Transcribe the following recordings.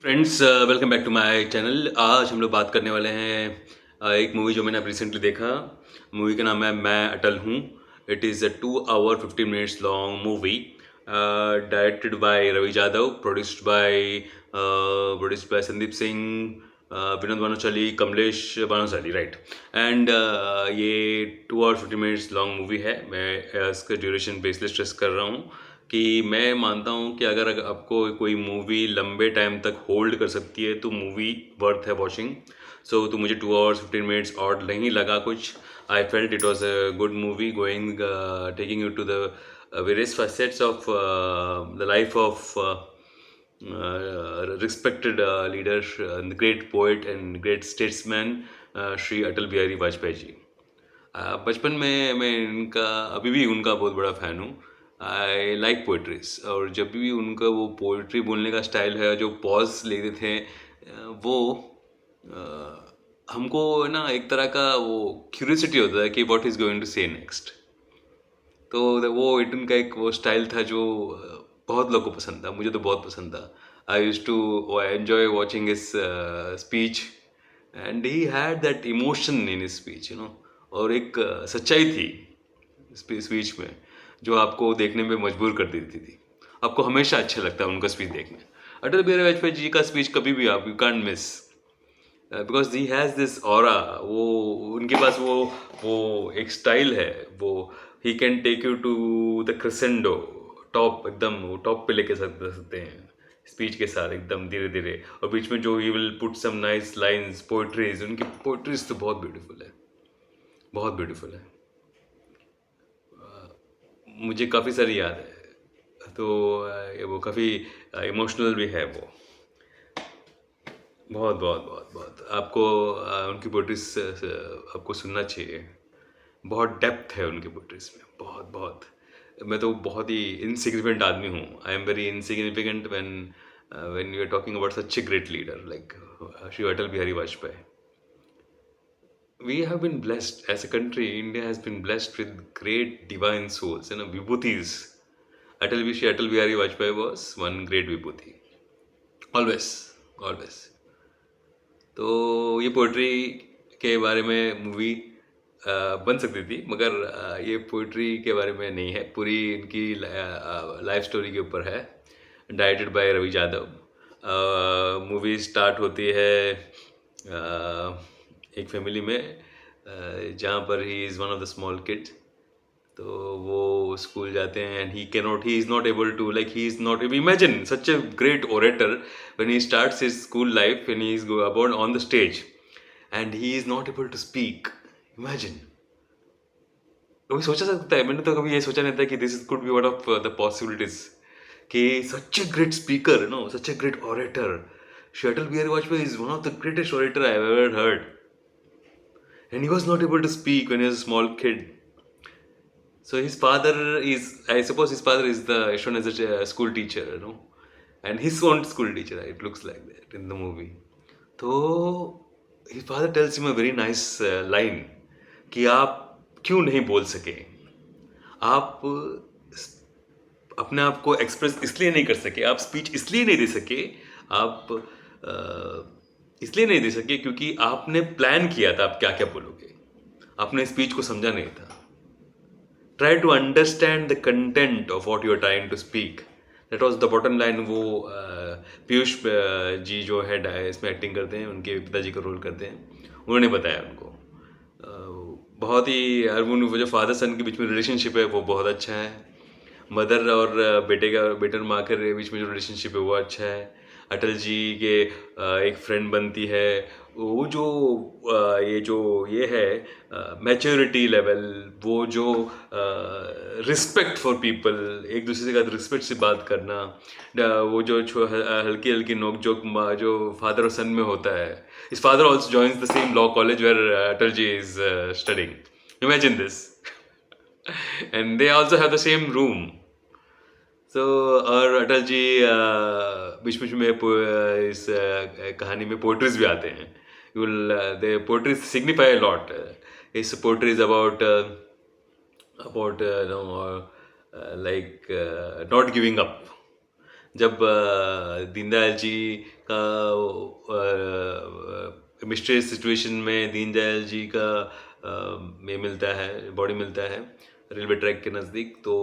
Friends, welcome back to my channel. आज हम लोग बात करने वाले हैं एक मूवी जो मैंने अब रिसेंटली देखा। मूवी का नाम है मैं अटल हूँ। It is a 2 hour 15 minutes long movie, directed by Ravi Yadav, produced by Sandeep Singh, Vinod Bhanushali, Kamlesh Bhanushali, right. And ये 2 hour 15 minutes लॉन्ग मूवी है। मैं इसका ड्यूरेशन पे इसलिए स्ट्रेस कर रहा हूँ कि मैं मानता हूँ कि अगर आपको कोई मूवी लंबे टाइम तक होल्ड कर सकती है तो मूवी वर्थ है वॉचिंग। सो तो मुझे 2 hours 15 minutes और नहीं लगा कुछ। I felt it was a good movie, going taking you to the various facets of the life of respected leader, the great poet and great statesman, Shri Atal Bihari Vajpayee ji. बचपन में मैं इनका, अभी भी उनका बहुत बड़ा फ़ैन हूँ। आई लाइक पोइट्रीज, और जब भी उनका वो पोइट्री बोलने का स्टाइल है, जो पॉज लेते थे, वो हमको ना एक तरह का वो क्यूरियोसिटी होता है कि व्हाट इज़ गोइंग टू से नेक्स्ट। तो वो उनका एक वो स्टाइल था जो बहुत लोगों को पसंद था, मुझे तो बहुत पसंद था। I used to enjoy watching his speech, and he had that emotion in his speech, और एक सच्चाई थी स्पीच में जो आपको देखने में मजबूर कर देती थी। आपको हमेशा अच्छा लगता है उनका स्पीच देखने। अटल बिहारी वाजपेयी जी का स्पीच कभी भी आप you can't miss, because he has this aura. वो उनके पास वो एक स्टाइल है। वो ही can take you to the crescendo, top, एकदम वो टॉप पे लेके सकते हैं स्पीच के साथ, एकदम धीरे धीरे। और बीच में जो he will put some nice lines, poetries, उनकी पोइट्रीज तो बहुत ब्यूटीफुल है, बहुत ब्यूटीफुल है। मुझे काफ़ी सारी याद है, तो वो काफ़ी इमोशनल भी है वो। बहुत बहुत बहुत बहुत आपको उनकी पोइट्रीज आपको सुनना चाहिए। बहुत डेप्थ है उनकी पोइट्रीज में, बहुत बहुत। मैं तो बहुत ही इनसिग्निफिकेंट आदमी हूँ। I am very insignificant when you are talking about such a great leader like Shri Atal Bihari Vajpayee. We have been blessed as a country. India has been blessed with great divine souls, vibhutis. Atal Bihari Vajpayee was one great vibhuti. Always, always. तो ये poetry के बारे में movie बन सकती थी, मगर ये पोइट्री के बारे में नहीं है, पूरी इनकी लाइफ स्टोरी के ऊपर है। Directed by Ravi Yadav. Movie start होती है एक फैमिली में, जहाँ पर he is one of the small kids. तो वो स्कूल जाते हैं, and he is not able to, like he is not, imagine such a great orator when he starts his school life, when he is go about on the stage, and he is not able to speak. Imagine, कभी सोचा सकता है? मैंने तो कभी ये सोचा नहीं था कि this could be one of the possibilities, कि such a great speaker, such a great orator, Shri Atal Bihari Vajpayee is one of the greatest orator I have ever heard, and he was not able to speak when he was a small kid. So his father is, I suppose his father is the shown as a school teacher, and his own school teacher. It looks like that in the movie. तो his father tells him a very nice line कि आप क्यों नहीं बोल सके, आप अपने आप को एक्सप्रेस इसलिए नहीं कर सके, आप स्पीच इसलिए नहीं दे सके, आप इसलिए नहीं दे सके क्योंकि आपने प्लान किया था आप क्या क्या बोलोगे, आपने स्पीच को समझा नहीं था। Try to understand the content of what you are trying to speak. That was the bottom line. वो पीयूष जी जो है इसमें एक्टिंग करते हैं, उनके पिताजी का रोल करते हैं, उन्होंने बताया उनको। बहुत ही वो जो फादर सन के बीच में रिलेशनशिप है वो बहुत अच्छा है। मदर और बेटे और माँ के बीच में जो रिलेशनशिप है वो अच्छा है। अटल जी के एक फ्रेंड बनती है। वो जो ये है मैच्योरिटी लेवल, वो जो रिस्पेक्ट फॉर पीपल, एक दूसरे के साथ रिस्पेक्ट से बात करना, वो जो हल्की हल्की नोक जोक जो फादर और सन में होता है। His father also joins the same law college where Atalji is studying. Imagine this. And they also have the same room. So, और अटल जी बीच बीच में इस कहानी में पोइट्रीज भी आते हैं। The poetries signify a lot. His poetry is about like not giving up. जब दीनदयाल जी का मिस्टीरियस सिचुएशन में दीनदयाल जी का में मिलता है, बॉडी मिलता है रेलवे ट्रैक के नज़दीक, तो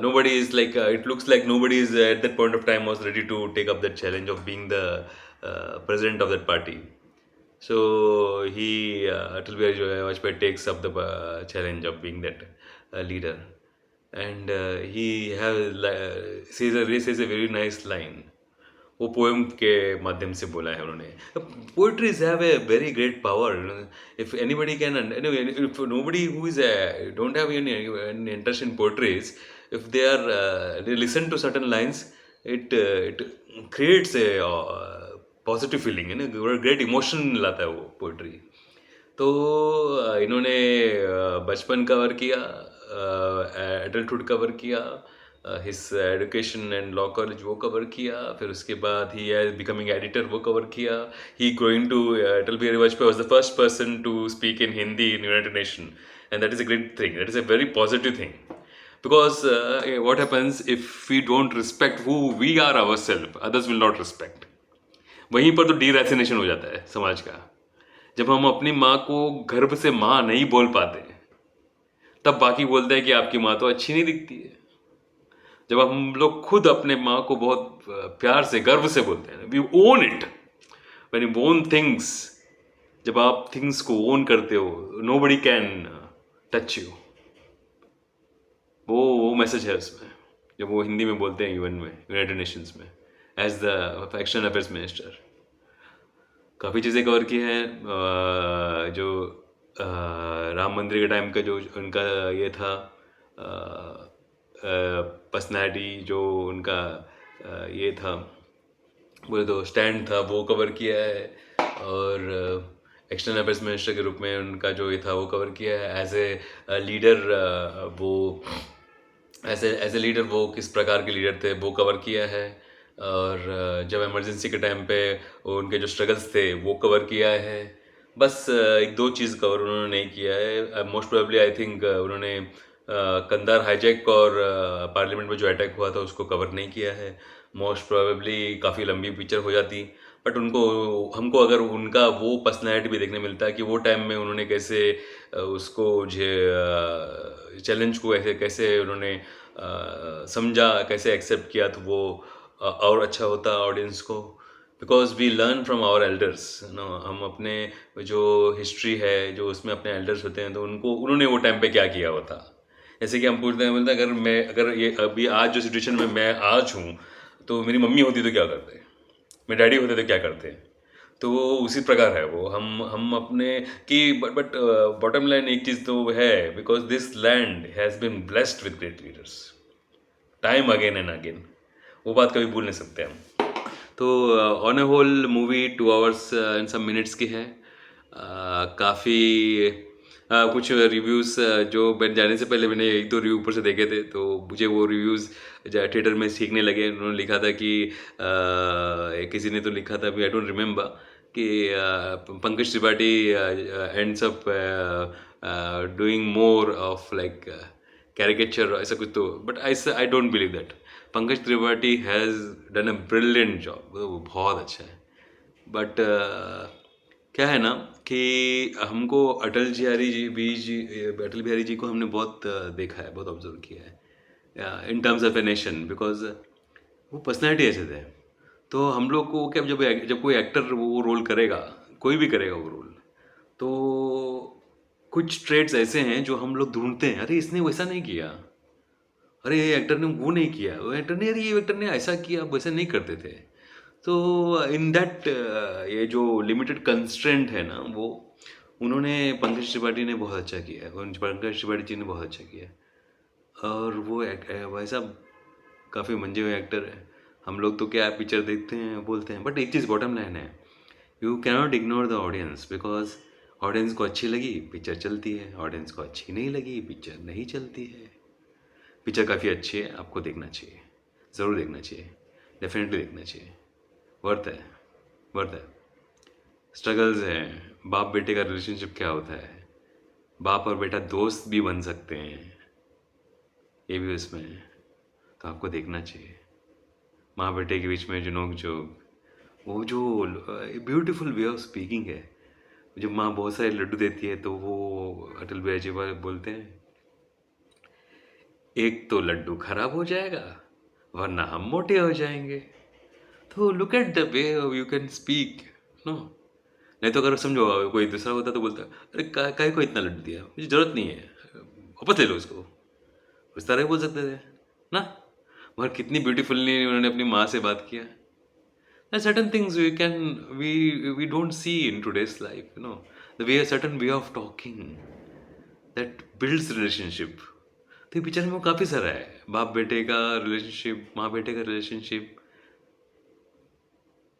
nobody is like it looks like nobody is at that point of time was ready to take up that challenge of being the president of that party. So he Atal Bihari Vajpayee takes up the challenge of being that leader, and he says a very nice line. वो poem के माध्यम से बोला है उन्होंने. Poetries have a very great power. If anybody can, if nobody who is don't have any interest in poetries, if they listen to certain lines, it creates a positive feeling है ना, great emotion लाता है वो poetry. तो इन्होंने बचपन cover किया, adulthood cover किया, his education and law college वो कवर किया, फिर उसके बाद ही एज बिकमिंग एडिटर वो कवर किया. He going to Atal Bihari Vajpayee was the first person to speak in Hindi in United Nation, and that is a great thing, that is a very positive thing. Because what happens if we don't respect who we are ourselves, others will not respect. वहीं पर तो डीरेसिनेशन हो जाता है समाज का. जब हम अपनी माँ को गर्भ से माँ नहीं बोल पाते, तब बाकी बोलते हैं कि आपकी माँ तो अच्छी नहीं दिखती है. जब हम लोग खुद अपने माँ को बहुत प्यार से गर्व से बोलते हैं, we own it. When you own things, जब आप थिंग्स को ओन करते हो, नोबडी कैन टच यू. वो मैसेज है उसमें, जब वो हिंदी में बोलते हैं यूएन में, यूनाइटेड नेशंस में, as the external affairs minister. काफ़ी चीज़ें कवर की हैं. जो राम मंदिर के टाइम का जो उनका ये था पर्सनैलिटी, जो उनका ये था, बोले तो स्टैंड था, वो कवर किया है. और एक्सटर्नल अफेयर्स मिनिस्टर के रूप में उनका जो ये था वो कवर किया है. एज ए लीडर वो एज ए लीडर वो किस प्रकार के लीडर थे वो कवर किया है. और जब इमरजेंसी के टाइम पे उनके जो स्ट्रगल्स थे वो कवर किया है. बस एक दो चीज़ कवर उन्होंने नहीं किया है. मोस्ट प्रोबेबली आई थिंक उन्होंने कंधार हाईजैक और पार्लियामेंट में जो अटैक हुआ था उसको कवर नहीं किया है. मोस्ट प्रोबेबली काफ़ी लंबी पिक्चर हो जाती, बट हमको अगर उनका वो पर्सनैलिटी भी देखने मिलता है कि वो टाइम में उन्होंने कैसे उसको चैलेंज को ऐसे कैसे उन्होंने समझा, कैसे एक्सेप्ट किया, तो वो और अच्छा होता ऑडियंस को. Because we learn from our elders no. हम अपने जो हिस्ट्री है, जो उसमें अपने एल्डर्स होते हैं, तो उन्होंने वो टाइम पे क्या किया हुआ था. जैसे कि हम पूछते हैं, बोलते हैं अगर ये अभी आज जो सिचुएशन में मैं आज हूँ, तो मेरी मम्मी होती तो क्या करते, मेरे डैडी होते तो क्या करते. तो वो उसी प्रकार है. वो हम अपने कि बट बॉटम लाइन एक चीज़ तो है, because this land has been blessed with great leaders time again and again. वो बात कभी भूल नहीं सकते हम. तो on a whole movie 2 hours and some minutes की है. काफ़ी कुछ रिव्यूज़ जो मैंने जाने से पहले मैंने एक दो रिव्यू ऊपर से देखे थे, तो मुझे वो रिव्यूज़ थिएटर में सीखने लगे. उन्होंने लिखा था कि किसी ने तो लिखा था, आई डोंट रिमेम्बर, कि Pankaj Tripathi ends up doing more of like caricature, ऐसा कुछ. तो but I don't believe that. Pankaj Tripathi has done a brilliant job, वो बहुत अच्छा है. बट क्या है ना कि हमको अटल बिहारी जी को हमने बहुत देखा है, बहुत ऑब्जर्व किया है in terms of a nation, because वो पर्सनैलिटी ऐसे थे. तो हम लोग को क्या, जब कोई एक्टर वो रोल करेगा, कोई भी करेगा वो रोल, तो कुछ ट्रेड्स ऐसे हैं जो हम लोग ढूंढते हैं. अरे इसने वैसा नहीं किया, अरे ये एक्टर ने वो नहीं किया, वो एक्टर ने, अरे ये एक्टर ने ऐसा किया, वैसा नहीं करते थे. तो इन दैट ये जो लिमिटेड कंस्ट्रेंट है ना, वो उन्होंने पंकज त्रिपाठी ने बहुत अच्छा किया है. पंकज त्रिपाठी जी ने बहुत अच्छा किया है. और वो वैसा काफ़ी मंजे हुए एक्टर है. हम लोग तो क्या पिक्चर देखते हैं, बोलते हैं, बट एक चीज़ बॉटम लाइन है, you cannot ignore the audience. Because audience को अच्छी लगी पिक्चर चलती है, ऑडियंस को अच्छी नहीं लगी पिक्चर नहीं चलती है. पिक्चर काफ़ी अच्छी है, आपको देखना चाहिए, ज़रूर देखना चाहिए, डेफिनेटली देखना चाहिए. वर्थ है, वर्थ है. स्ट्रगल्स हैं, बाप बेटे का रिलेशनशिप क्या होता है, बाप और बेटा दोस्त भी बन सकते हैं, ये भी उसमें है. तो आपको देखना चाहिए. माँ बेटे के बीच में जो नोक झोंक, वो जो ब्यूटीफुल वे ऑफ स्पीकिंग है। जब माँ बहुत सारे लड्डू देती है तो वो अटल बिहारी जी बोलते हैं, एक तो लड्डू खराब हो जाएगा वरना हम मोटे हो जाएंगे। तो look at the way you can speak, no. नहीं तो अगर समझो कोई दूसरा होता तो बोलता, अरे काहे को इतना लड्डू दिया, मुझे जरूरत नहीं है, वापस ले लो इसको। उस तरह ही बोल सकते थे ना। मगर कितनी ब्यूटीफुली उन्होंने अपनी माँ से बात किया। Certain things we don't see in today's life, the way, a certain way of talking that builds relationship. तो ये पिक्चर में वो काफ़ी सारा है, बाप बेटे का रिलेशनशिप, माँ बेटे का रिलेशनशिप,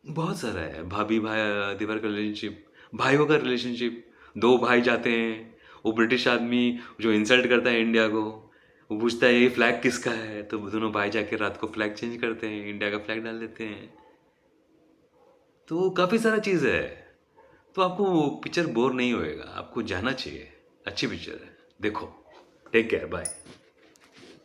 बहुत सारा है। भाभी भाई दीवार का रिलेशनशिप, भाइयों का रिलेशनशिप, दो भाई जाते हैं, वो ब्रिटिश आदमी जो इंसल्ट करता है इंडिया को, वो पूछता है ये फ्लैग किसका है, तो दोनों भाई जाके रात को फ्लैग चेंज करते हैं, इंडिया का फ्लैग डाल देते हैं। तो काफ़ी सारा चीज़ है। तो आपको पिक्चर बोर नहीं होएगा, आपको जाना चाहिए। अच्छी पिक्चर है, देखो। Take care, bye.